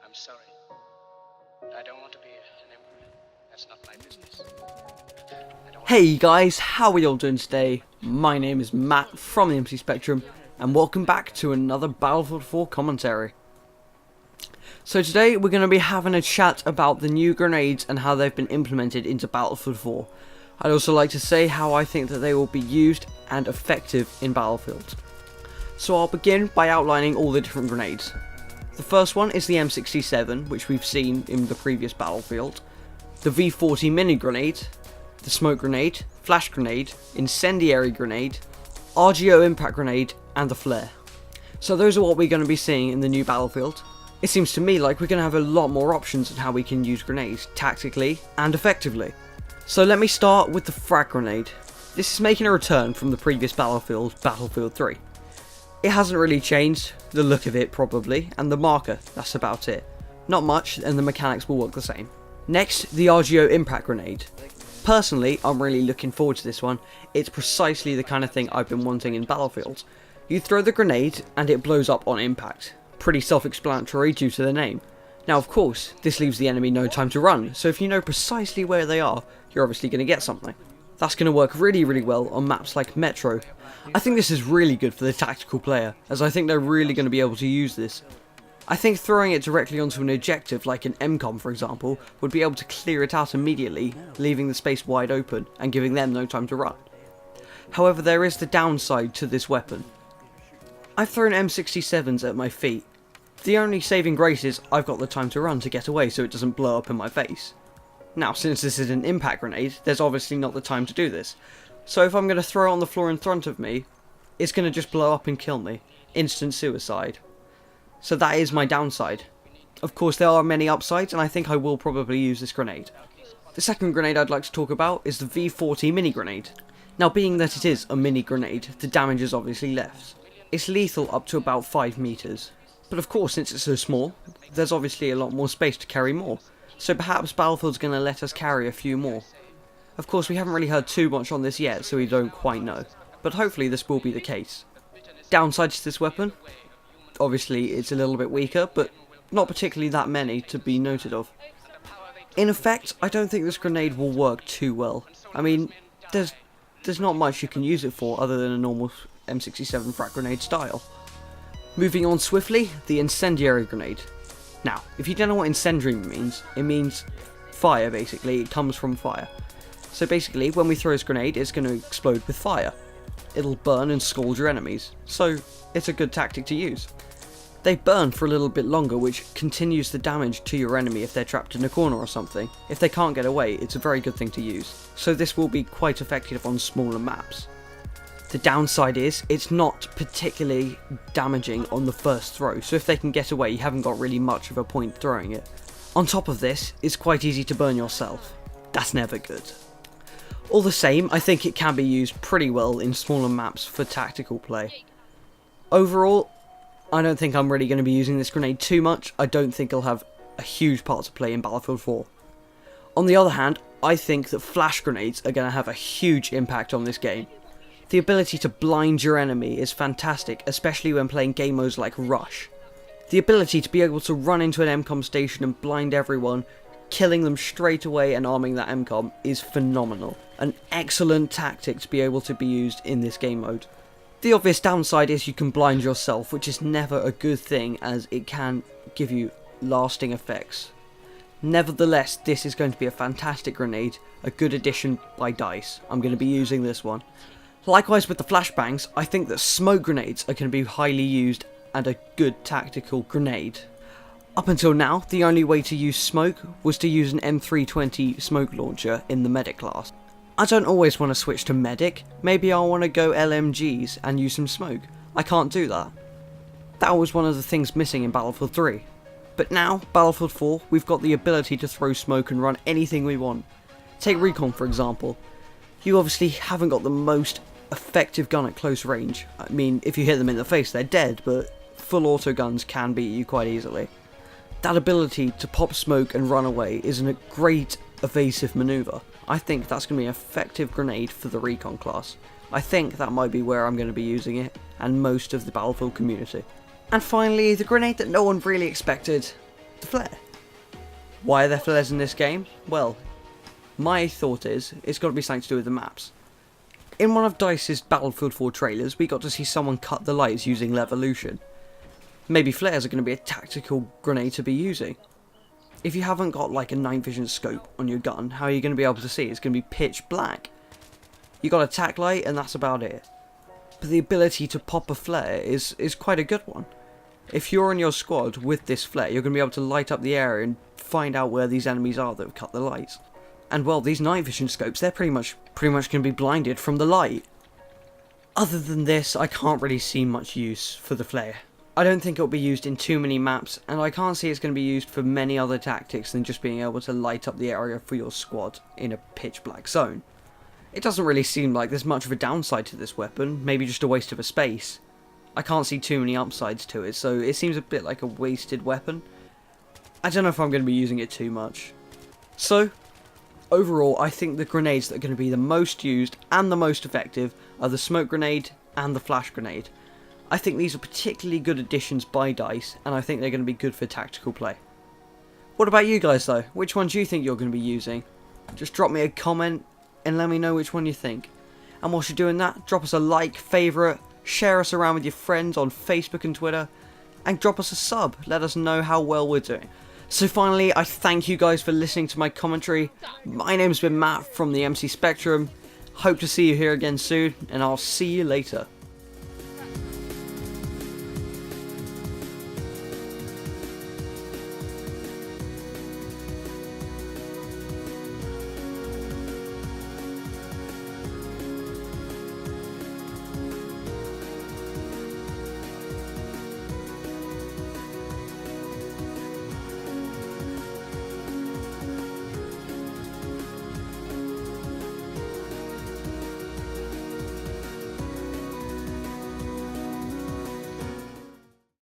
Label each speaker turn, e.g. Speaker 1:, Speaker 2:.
Speaker 1: I'm sorry. I don't want to be an emperor. That's not my business.
Speaker 2: Hey guys, how are y'all doing today? My name is Matt from the MC Spectrum, and welcome back to another Battlefield 4 commentary. So today we're going to be having a chat about the new grenades and how they've been implemented into Battlefield 4. I'd also like to say how I think that they will be used and effective in Battlefield. So I'll begin by outlining all the different grenades. The first one is the M67, which we've seen in the previous Battlefield, the V40 mini grenade, the smoke grenade, flash grenade, incendiary grenade, RGO impact grenade, and the flare. So those are what we're going to be seeing in the new Battlefield. It seems to me like we're going to have a lot more options on how we can use grenades, tactically and effectively. So let me start with the frag grenade. This is making a return from the previous Battlefield, Battlefield 3. It hasn't really changed, the look of it probably, and the marker, that's about it. Not much, and the mechanics will work the same. Next, the RGO impact grenade. Personally, I'm really looking forward to this one. It's precisely the kind of thing I've been wanting in Battlefield. You throw the grenade, and it blows up on impact. Pretty self-explanatory due to the name. Now of course, this leaves the enemy no time to run, so if you know precisely where they are, you're obviously going to get something. That's going to work really well on maps like Metro. I think this is really good for the tactical player, as I think they're really going to be able to use this. I think throwing it directly onto an objective like an MCOM for example, would be able to clear it out immediately, leaving the space wide open and giving them no time to run. However, there is the downside to this weapon. I've thrown M67s at my feet. The only saving grace is I've got the time to run to get away so it doesn't blow up in my face. Now, since this is an impact grenade, there's obviously not the time to do this. So if I'm going to throw it on the floor in front of me, it's going to just blow up and kill me. Instant suicide. So that is my downside. Of course, there are many upsides, and I think I will probably use this grenade. The second grenade I'd like to talk about is the V40 mini grenade. Now, being that it is a mini grenade, the damage is obviously less. It's lethal up to about 5 meters. But of course, since it's so small, there's obviously a lot more space to carry more. So perhaps Battlefield's going to let us carry a few more. Of course, we haven't really heard too much on this yet, so we don't quite know. But hopefully this will be the case. Downsides to this weapon? Obviously, it's a little bit weaker, but not particularly that many to be noted of. In effect, I don't think this grenade will work too well. I mean, there's not much you can use it for other than a normal M67 frag grenade style. Moving on swiftly, the incendiary grenade. Now, if you don't know what incendiary means, it means fire basically, it comes from fire. So basically, when we throw this grenade, it's going to explode with fire. It'll burn and scald your enemies, so it's a good tactic to use. They burn for a little bit longer, which continues the damage to your enemy if they're trapped in a corner or something. If they can't get away, it's a very good thing to use. So this will be quite effective on smaller maps. The downside is, it's not particularly damaging on the first throw, so if they can get away, you haven't got really much of a point throwing it. On top of this, it's quite easy to burn yourself. That's never good. All the same, I think it can be used pretty well in smaller maps for tactical play. Overall, I don't think I'm really going to be using this grenade too much. I don't think it'll have a huge part to play in Battlefield 4. On the other hand, I think that flash grenades are going to have a huge impact on this game. The ability to blind your enemy is fantastic, especially when playing game modes like Rush. The ability to be able to run into an MCOM station and blind everyone, killing them straight away and arming that MCOM is phenomenal. An excellent tactic to be able to be used in this game mode. The obvious downside is you can blind yourself, which is never a good thing as it can give you lasting effects. Nevertheless, this is going to be a fantastic grenade, a good addition by DICE. I'm going to be using this one. Likewise with the flashbangs, I think that smoke grenades are going to be highly used and a good tactical grenade. Up until now, the only way to use smoke was to use an M320 smoke launcher in the medic class. I don't always want to switch to medic, maybe I want to go LMGs and use some smoke. I can't do that. That was one of the things missing in Battlefield 3. But now, Battlefield 4, we've got the ability to throw smoke and run anything we want. Take Recon for example. You obviously haven't got the most effective gun at close range. I mean, if you hit them in the face, they're dead, but full auto guns can beat you quite easily. That ability to pop smoke and run away is a great evasive maneuver. I think that's going to be an effective grenade for the Recon class. I think that might be where I'm going to be using it, and most of the Battlefield community. And finally, the grenade that no one really expected, the flare. Why are there flares in this game? Well, my thought is, it's got to be something to do with the maps. In one of DICE's Battlefield 4 trailers, we got to see someone cut the lights using Levolution. Maybe flares are going to be a tactical grenade to be using. If you haven't got like a night vision scope on your gun, how are you going to be able to see? It's going to be pitch black. You got a tac light and that's about it. But the ability to pop a flare is quite a good one. If you're in your squad with this flare, you're going to be able to light up the area and find out where these enemies are that have cut the lights. And well, these night vision scopes, they're pretty much going to be blinded from the light. Other than this, I can't really see much use for the flare. I don't think it'll be used in too many maps, and I can't see it's going to be used for many other tactics than just being able to light up the area for your squad in a pitch black zone. It doesn't really seem like there's much of a downside to this weapon, maybe just a waste of a space. I can't see too many upsides to it, so it seems a bit like a wasted weapon. I don't know if I'm going to be using it too much. So, overall, I think the grenades that are going to be the most used and the most effective are the smoke grenade and the flash grenade. I think these are particularly good additions by DICE, and I think they're going to be good for tactical play. What about you guys though? Which one do you think you're going to be using? Just drop me a comment and let me know which one you think. And whilst you're doing that, drop us a like, favourite, share us around with your friends on Facebook and Twitter, and drop us a sub. Let us know how well we're doing. So finally, I thank you guys for listening to my commentary. My name's been Matt from the MC Spectrum. Hope to see you here again soon, and I'll see you later.